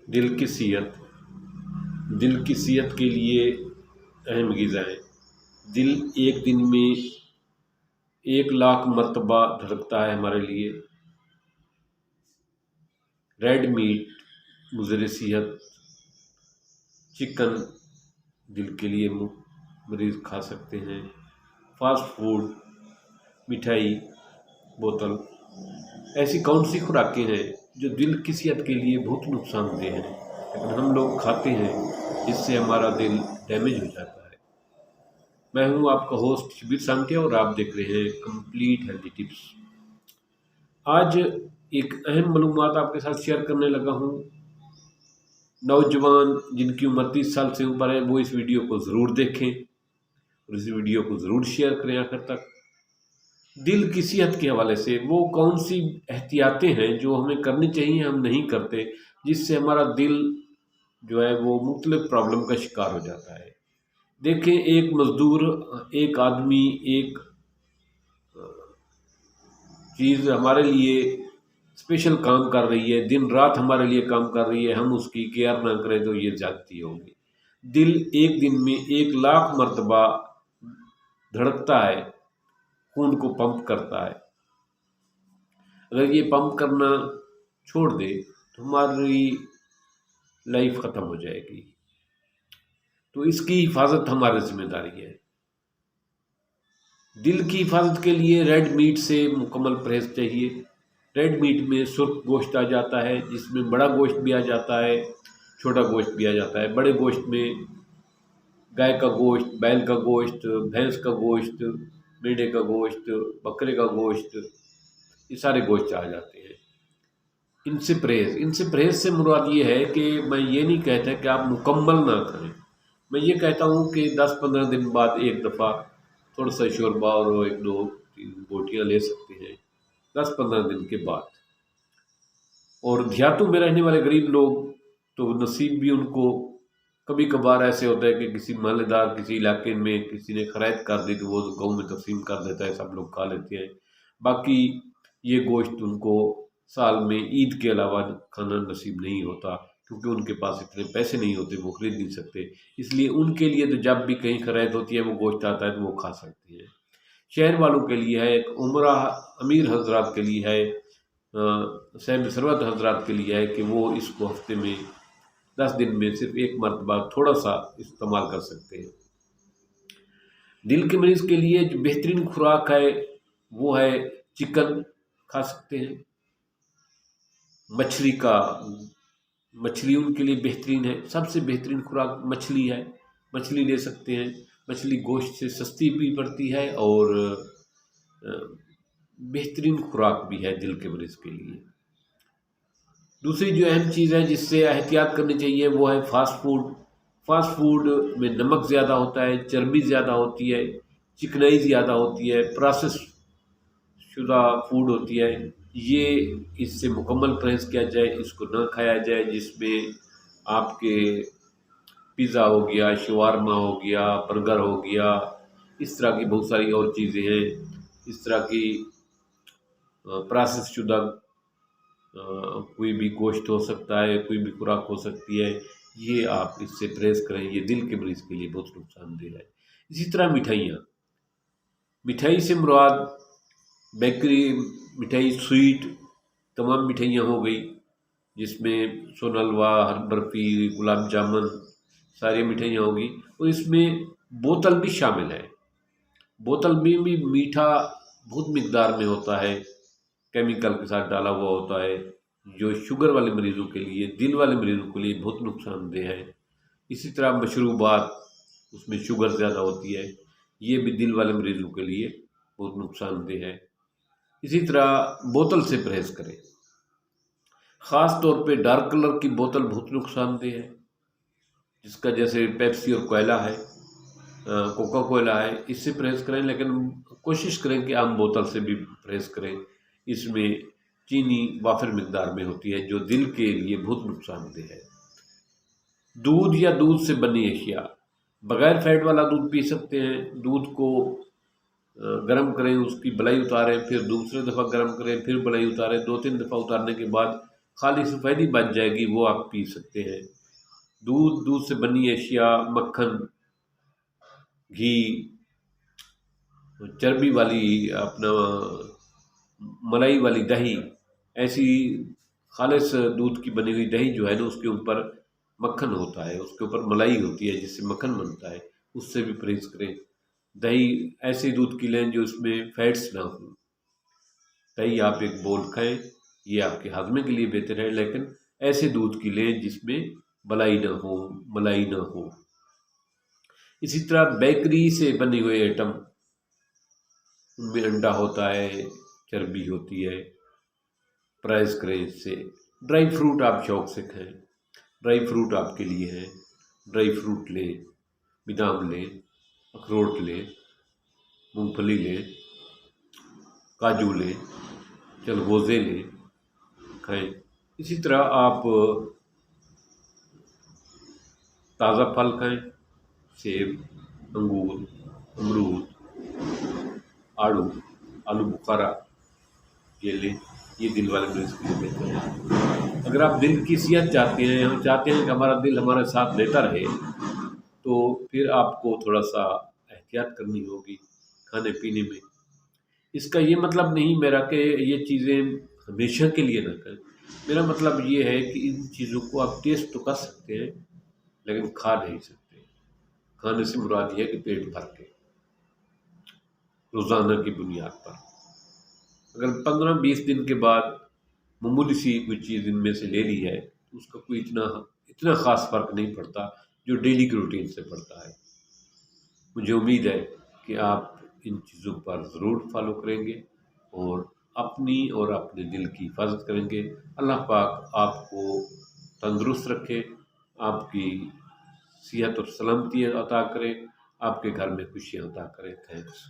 دل کی صحت کے لیے اہم غذائیں۔ دل ایک دن میں 1,00,000 مرتبہ دھڑکتا ہے ہمارے لیے۔ ریڈ میٹ مضر صحت، چکن دل کے لیے مریض کھا سکتے ہیں۔ فاسٹ فوڈ، مٹھائی، بوتل، ایسی کون سی خوراکیں ہیں جو دل کی صحت کے لیے بہت نقصان دہ ہیں، لیکن ہم لوگ کھاتے ہیں، جس سے ہمارا دل ڈیمیج ہو جاتا ہے۔ میں ہوں آپ کا ہوسٹ شبیر سانکیا اور آپ دیکھ رہے ہیں کمپلیٹ ہیلتھی ٹپس۔ آج ایک اہم معلومات آپ کے ساتھ شیئر کرنے لگا ہوں۔ نوجوان جن کی عمر 30 سال سے اوپر ہے وہ اس ویڈیو کو ضرور دیکھیں اور اس ویڈیو کو ضرور شیئر کریں آخر تک۔ دل کی صحت کے حوالے سے وہ کون سی احتیاطیں ہیں جو ہمیں کرنی چاہیے ہم نہیں کرتے، جس سے ہمارا دل جو ہے وہ مختلف پرابلم کا شکار ہو جاتا ہے۔ دیکھیں، ایک مزدور، ایک آدمی، ایک چیز ہمارے لیے اسپیشل کام کر رہی ہے، دن رات ہمارے لیے کام کر رہی ہے، ہم اس کی کیئر نہ کریں تو یہ زیادتی ہوگی۔ دل ایک دن میں 1,00,000 مرتبہ دھڑکتا ہے، خون کو پمپ کرتا ہے۔ اگر یہ پمپ کرنا چھوڑ دے تو ہماری لائف ختم ہو جائے گی۔ تو اس کی حفاظت ہماری ذمہ داری ہے۔ دل کی حفاظت کے لیے ریڈ میٹ سے مکمل پرہیز چاہیے۔ ریڈ میٹ میں سرخ گوشت آ جاتا ہے، جس میں بڑا گوشت بھی آ جاتا ہے، چھوٹا گوشت بھی آ جاتا ہے۔ بڑے گوشت میں گائے کا گوشت، بیل کا گوشت، بھینس کا گوشت، میڑے کا گوشت، بکرے کا گوشت، یہ سارے گوشت آ جاتے ہیں۔ ان سے پرہیز سے مراد یہ ہے کہ میں یہ نہیں کہتا کہ آپ مکمل نہ کریں، میں یہ کہتا ہوں کہ 10-15 دن بعد ایک دفعہ تھوڑا سا شوربہ اور 1-2-3 بوٹیاں لے سکتے ہیں 10-15 دن کے بعد۔ اور دیہاتوں میں رہنے والے غریب لوگ تو نصیب بھی ان کو کبھی کبھار ایسے ہوتا ہے کہ کسی محلے دار، کسی علاقے میں کسی نے خرائط کر دی تو وہ گاؤں میں تقسیم کر دیتا ہے، سب لوگ کھا لیتے ہیں۔ باقی یہ گوشت ان کو سال میں عید کے علاوہ کھانا نصیب نہیں ہوتا، کیونکہ ان کے پاس اتنے پیسے نہیں ہوتے، وہ خرید نہیں سکتے۔ اس لیے ان کے لیے تو جب بھی کہیں خرائط ہوتی ہے وہ گوشت آتا ہے تو وہ کھا سکتے ہیں۔ شہر والوں کے لیے ہے، ایک عمرہ امیر حضرات کے لیے ہے، صاحب ثروت حضرات کے لیے ہے کہ وہ اس کو ہفتے میں 10 دن میں صرف ایک مرتبہ تھوڑا سا استعمال کر سکتے ہیں۔ دل کے مریض کے لیے جو بہترین خوراک ہے وہ ہے چکن کھا سکتے ہیں۔ مچھلی ان کے لیے بہترین ہے، سب سے بہترین خوراک مچھلی ہے، مچھلی لے سکتے ہیں۔ مچھلی گوشت سے سستی بھی پڑتی ہے اور بہترین خوراک بھی ہے دل کے مریض کے لیے۔ دوسری جو اہم چیز ہے جس سے احتیاط کرنی چاہیے وہ ہے فاسٹ فوڈ میں نمک زیادہ ہوتا ہے، چربی زیادہ ہوتی ہے، چکنائی زیادہ ہوتی ہے، پروسیس شدہ فوڈ ہوتی ہے۔ یہ اس سے مکمل پرہیز کیا جائے، اس کو نہ کھایا جائے، جس میں آپ کے پیزا ہو گیا، شوارما ہو گیا، برگر ہو گیا، اس طرح کی بہت ساری اور چیزیں ہیں۔ اس طرح کی پروسیس شدہ کوئی بھی گوشت ہو سکتا ہے، کوئی بھی خوراک ہو سکتی ہے، یہ آپ اس سے پرہیز کریں، یہ دل کے مریض کے لیے بہت نقصان دہ ہے۔ اسی طرح مٹھائی سے مراد بیکری مٹھائی، سویٹ تمام مٹھائیاں ہو گئی، جس میں سون حلوہ، برفی، گلاب جامن، ساری مٹھائیاں ہوگی۔ اور اس میں بوتل بھی شامل ہے۔ بوتل میں بھی میٹھا بہت مقدار میں ہوتا ہے، کیمیکل کے ساتھ ڈالا ہوا ہوتا ہے، جو شوگر والے مریضوں کے لیے، دل والے مریضوں کے لیے بہت نقصان دہ ہے۔ اسی طرح مشروبات، اس میں شوگر زیادہ ہوتی ہے، یہ بھی دل والے مریضوں کے لیے بہت نقصان دہ ہے۔ اسی طرح بوتل سے پرہیز کریں، خاص طور پہ ڈارک کلر کی بوتل بہت نقصان دہ ہے، جس کا جیسے پیپسی اور کوکا کولا ہے، اس سے پرہیز کریں، لیکن کوشش کریں کہ عام بوتل سے بھی پرہیز کریں۔ اس میں چینی وافر مقدار میں ہوتی ہے جو دل کے لیے بہت نقصان دہ ہے۔ دودھ یا دودھ سے بنی اشیاء، بغیر فیٹ والا دودھ پی سکتے ہیں۔ دودھ کو گرم کریں، اس کی بلائی اتاریں، پھر دوسرے دفعہ گرم کریں، پھر بلائی اتاریں، 2-3 دفعہ اتارنے کے بعد خالص سفیدی بن جائے گی وہ آپ پی سکتے ہیں۔ دودھ سے بنی اشیاء، مکھن، گھی، چربی والی اپنا ملائی والی دہی، ایسی خالص دودھ کی بنی ہوئی دہی جو ہے نا اس کے اوپر مکھن ہوتا ہے، اس کے اوپر ملائی ہوتی ہے جس سے مکھن بنتا ہے، اس سے بھی پرہیز کریں۔ دہی ایسے دودھ کی لیں جو اس میں فیٹس نہ ہوں۔ دہی آپ ایک بول کھائیں، یہ آپ کے ہاضمے کے لیے بہتر ہے، لیکن ایسے دودھ کی لیں جس میں بلائی نہ ہو، ملائی نہ ہو۔ اسی طرح بیکری سے بنے ہوئے آئٹم، ان میں انڈا ہوتا ہے، چربی ہوتی ہے، پرہیز کریں اس سے۔ ڈرائی فروٹ آپ شوق سے کھائیں، ڈرائی فروٹ آپ کے لیے ہیں۔ ڈرائی فروٹ لیں، بادام لیں، اخروٹ لیں، مونگ پھلی لیں، کاجو لیں، چلغوزے لیں، کھائیں۔ اسی طرح آپ تازہ پھل کھائیں، سیب، انگور، امرود، آلو بخارا یہ لیں، یہ دل والے مریض کے لیے بہتر ہے۔ اگر آپ دل کی صحت چاہتے ہیں، ہم چاہتے ہیں کہ ہمارا دل ہمارے ساتھ دیتا رہے، تو پھر آپ کو تھوڑا سا احتیاط کرنی ہوگی کھانے پینے میں۔ اس کا یہ مطلب نہیں میرا کہ یہ چیزیں ہمیشہ کے لیے نہ کریں، میرا مطلب یہ ہے کہ ان چیزوں کو آپ ٹیسٹ تو کر سکتے ہیں لیکن کھا نہیں سکتے۔ کھانے سے مراد یہ ہے کہ پیٹ بھر کے، روزانہ کی بنیاد پر۔ اگر 15-20 دن کے بعد معمولی سی کوئی چیز ان میں سے لے لی ہے تو اس کا کوئی اتنا خاص فرق نہیں پڑتا جو ڈیلی کی روٹین سے پڑتا ہے۔ مجھے امید ہے کہ آپ ان چیزوں پر ضرور فالو کریں گے اور اپنی اور اپنے دل کی حفاظت کریں گے۔ اللہ پاک آپ کو تندرست رکھے، آپ کی صحت اور سلامتی عطا کرے، آپ کے گھر میں خوشیاں عطا کرے۔ تھینکس۔